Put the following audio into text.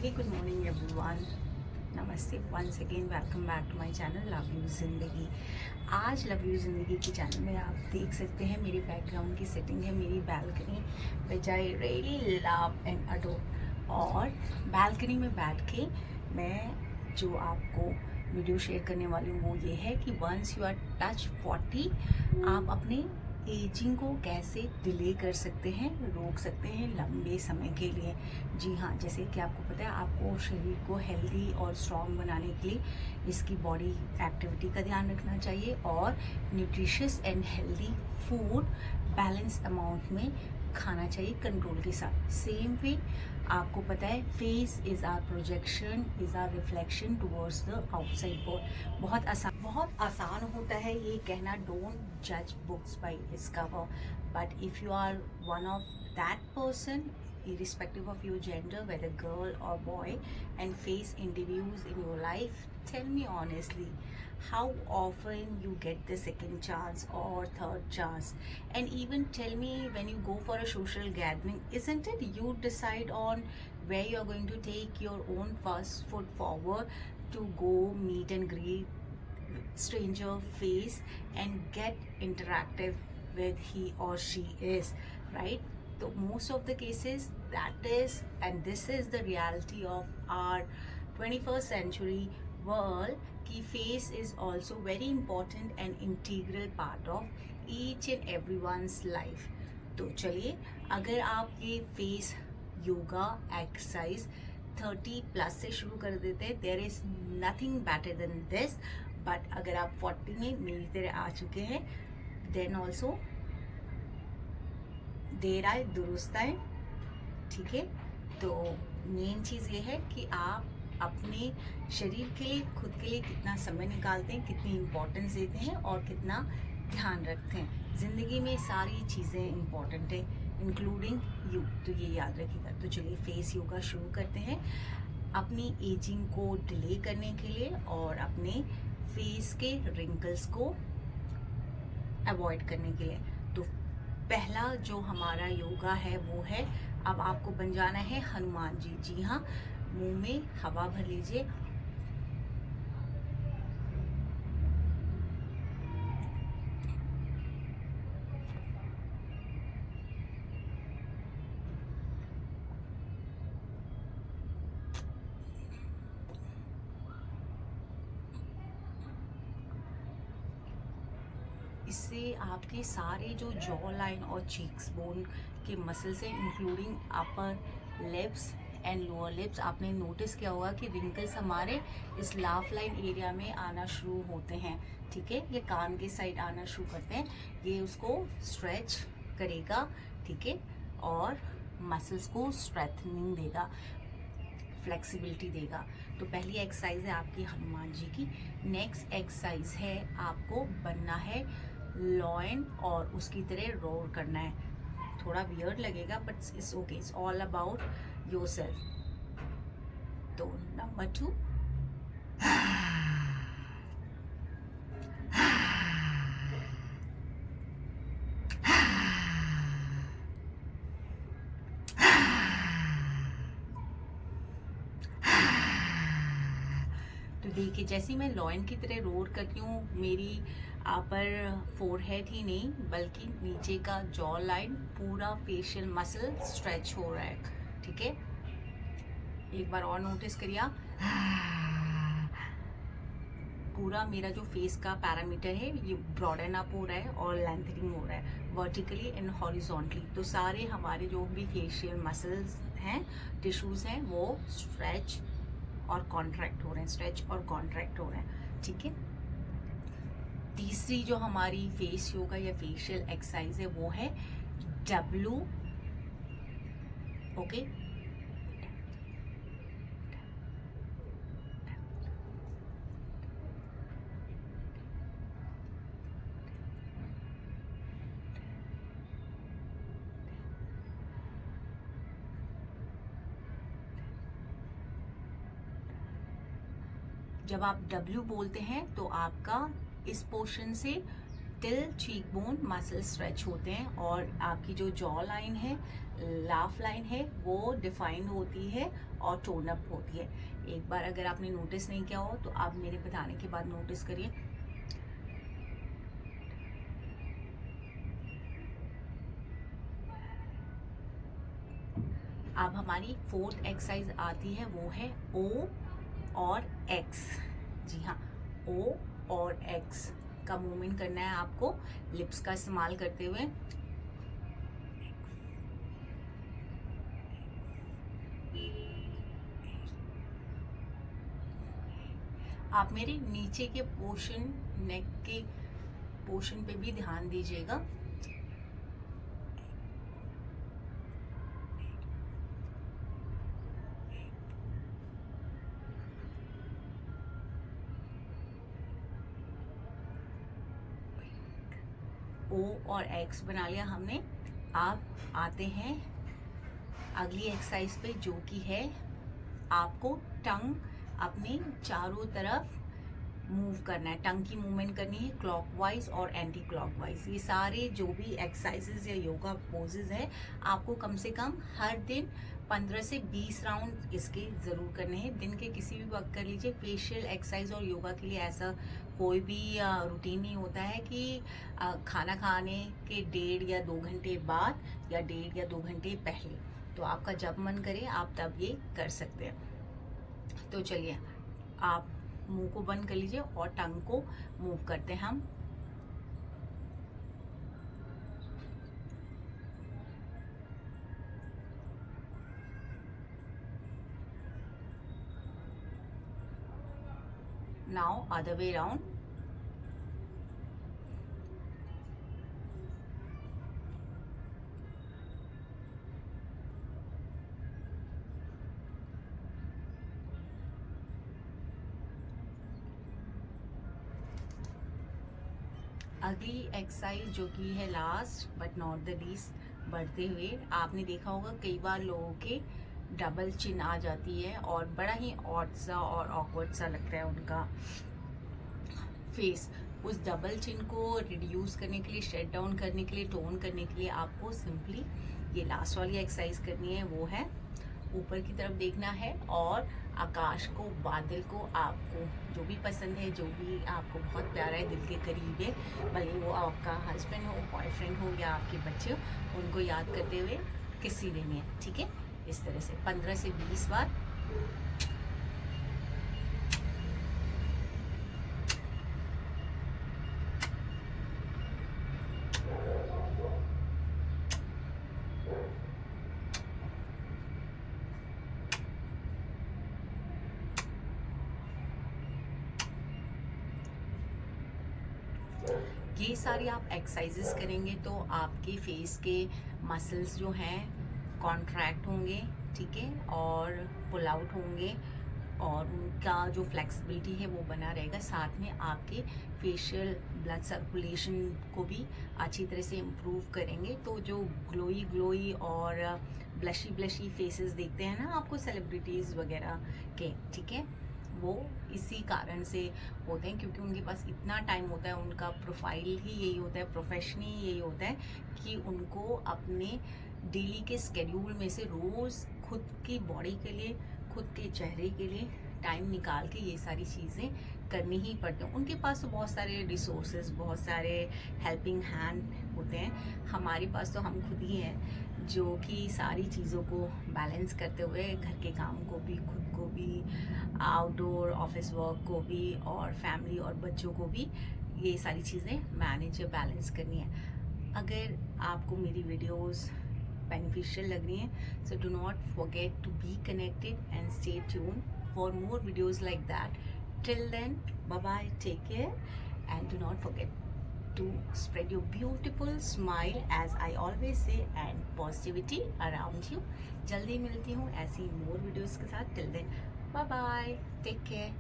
Very good morning everyone. नमस्ते, once again welcome back to my channel love you Zindagi. आज love you ज़िंदगी की channel में आप देख सकते हैं मेरी बैकग्राउंड की सेटिंग है, मेरी balcony which I really love and adore. और बालकनी में बैठ के मैं जो आपको वीडियो शेयर करने वाली हूँ वो ये है कि वंस यू आर टच 40 आप अपने एजिंग को कैसे डिले कर सकते हैं, रोक सकते हैं लंबे समय के लिए। जी हाँ, जैसे कि आपको पता है आपको शरीर को हेल्दी और स्ट्रॉन्ग बनाने के लिए इसकी बॉडी एक्टिविटी का ध्यान रखना चाहिए और nutritious and healthy food balance amount में खाना चाहिए कंट्रोल के साथ। सेम वे आपको पता है face is our projection, is our reflection towards the outside world. बहुत आसान होता है ये कहना, डोंट जज books by its cover, but if you are one of that person irrespective of your gender, whether girl or boy, and face interviews in your life, tell me honestly how often you get the second chance or third chance. And even tell me, when you go for a social gathering, isn't it you decide on where you are going to take your own first foot forward to go meet and greet stranger face and get interactive with he or she is, right? So most of the cases that is, and this is the reality of our 21st century world, कि face is also very important and integral part of each and everyone's life. तो चलिए, अगर आप ये face yoga exercise 30 plus से शुरू कर देते हैं, there is nothing better than this. But अगर आप 40 में मेरी तरह आ चुके हैं, देन ऑल्सो देर आए दुरुस्त आए, ठीक है। तो मेन चीज़ ये है कि आप अपने शरीर के लिए, खुद के लिए कितना समय निकालते हैं, कितनी इम्पोर्टेंस देते हैं और कितना ध्यान रखते हैं। ज़िंदगी में सारी चीज़ें इम्पोर्टेंट है, इंक्लूडिंग यू, तो ये याद रखिएगा। तो चलिए फेस योगा शुरू करते हैं अपनी एजिंग को डिले करने के लिए और अपने फेस के रिंकल्स को अवॉइड करने के लिए। तो पहला जो हमारा योगा है वो है, अब आपको बन जाना है हनुमान जी। जी हाँ, मुंह में हवा भर लीजिए, इससे आपके सारे जो जॉ लाइन और चीक्स बोन के मसल्स हैं, including upper lips and lower lips, आपने नोटिस किया होगा कि रिंकल्स हमारे इस लाफ लाइन एरिया में आना शुरू होते हैं, ठीक है। ये कान के साइड आना शुरू करते हैं, ये उसको स्ट्रेच करेगा, ठीक है, और मसल्स को स्ट्रेथनिंग देगा, फ्लेक्सिबिलिटी देगा। तो पहली एक्सरसाइज है आपकी हनुमान जी की। नेक्स्ट एक्सरसाइज है आपको बनना है लॉयन और उसकी तरह रोर करना है। थोड़ा वियर्ड लगेगा but it's okay, it's all about yourself. तो नंबर 2, तो देखिए जैसे मैं लॉयन की तरह रोर करती हूँ, मेरी अपर फोरहेड ही नहीं बल्कि नीचे का जॉ लाइन, पूरा फेशियल मसल स्ट्रेच हो रहा है, ठीक है। एक बार और नोटिस करिए आप, पूरा मेरा जो फेस का पैरामीटर है ये ब्रॉडन अप हो रहा है और लेंथनिंग हो रहा है वर्टिकली एंड हॉरिजॉन्टली। तो सारे हमारे जो भी फेशियल मसल्स हैं, टिश्यूज हैं, वो स्ट्रेच और कॉन्ट्रैक्ट हो रहे हैं, स्ट्रेच और कॉन्ट्रैक्ट हो रहे हैं, ठीक है। तीसरी जो हमारी फेस योगा या फेशियल एक्सरसाइज है वो है डब्लू, ओके। जब आप W बोलते हैं तो आपका इस पोर्शन से till cheek bone muscle stretch होते हैं और आपकी जो जॉ लाइन है, लाफ लाइन है, वो डिफाइंड होती है और टोन अप होती है। एक बार अगर आपने नोटिस नहीं किया हो तो आप मेरे बताने के बाद नोटिस करिए। अब हमारी फोर्थ एक्सरसाइज आती है, वो है ओ और एक्स। जी हाँ, ओ और एक्स का मूवमेंट करना है आपको लिप्स का इस्तेमाल करते हुए। आप मेरे नीचे के पोर्शन, नेक के पोर्शन पे भी ध्यान दीजिएगा। ओ और एक्स बना लिया हमने। आप आते हैं अगली एक्सरसाइज पे, जो कि है आपको टंग अपने चारों तरफ मूव करना है। टंग की मूवमेंट करनी है क्लॉकवाइज और एंटी क्लॉकवाइज। ये सारे जो भी एक्सरसाइजेज या योगा पोजेज है, आपको कम से कम हर दिन 15 से 20 राउंड इसके ज़रूर करने हैं। दिन के किसी भी वक्त कर लीजिए। फेशियल एक्सरसाइज और योगा के लिए ऐसा कोई भी रूटीन नहीं होता है कि खाना खाने के 1.5 या 2 घंटे बाद या 1.5 या 2 घंटे पहले। तो आपका जब मन करे आप तब ये कर सकते हैं। तो चलिए, आप मुंह को बंद कर लीजिए और टंग को मूव करते हैं हम। Now other way round. अगली एक्सरसाइज जो कि है last but not the least, बढ़ते हुए आपने देखा होगा कई बार लोगों के डबल चिन आ जाती है और बड़ा ही ऑड सा और ऑकवर्ड सा लगता है उनका फेस। उस डबल चिन को रिड्यूस करने के लिए, शेड डाउन करने के लिए, टोन करने के लिए आपको सिंपली ये लास्ट वाली एक्सरसाइज करनी है। वो है ऊपर की तरफ देखना है और आकाश को, बादल को, आपको जो भी पसंद है, जो भी आपको बहुत प्यारा है, दिल के करीब है, भले वो आपका हस्बैंड हो, बॉयफ्रेंड हो या आपके बच्चे हो, उनको याद करते हुए किस्सी देनी है। ठीक है, इस तरह से 15 से 20 बार। ये सारी आप एक्सरसाइजेस करेंगे तो आपके फेस के मसल्स जो हैं कॉन्ट्रैक्ट होंगे, ठीक है, और पुल आउट होंगे और उनका जो फ्लेक्सिबिलिटी है वो बना रहेगा। साथ में आपके फेशियल ब्लड सर्कुलेशन को भी अच्छी तरह से इम्प्रूव करेंगे। तो जो ग्लोई और ब्लशी फेसेस देखते हैं ना आपको सेलिब्रिटीज़ वगैरह के, ठीक है, वो इसी कारण से होते हैं क्योंकि उनके पास इतना टाइम होता है, उनका प्रोफाइल ही यही होता है, प्रोफेशन ही यही होता है कि उनको अपने डेली के स्केड्यूल में से रोज़ खुद की बॉडी के लिए, खुद के चेहरे के लिए टाइम निकाल के ये सारी चीज़ें करनी ही पड़ती हैं। उनके पास तो बहुत सारे रिसोर्सेज, बहुत सारे हेल्पिंग हैंड होते हैं। हमारे पास तो हम खुद ही हैं जो कि सारी चीज़ों को बैलेंस करते हुए घर के काम को भी, खुद को भी, आउटडोर ऑफिस वर्क को भी और फैमिली और बच्चों को भी ये सारी चीज़ें मैनेज या बैलेंस करनी है। अगर आपको मेरी वीडियोस beneficial लग रही हैं, so do not forget to be connected and stay tuned for more videos like that. Till then, bye bye, take care, and do not forget to spread your beautiful smile as I always say and positivity around you. जल्दी मिलती हूँ ऐसी more videos के साथ. Till then, bye bye, take care.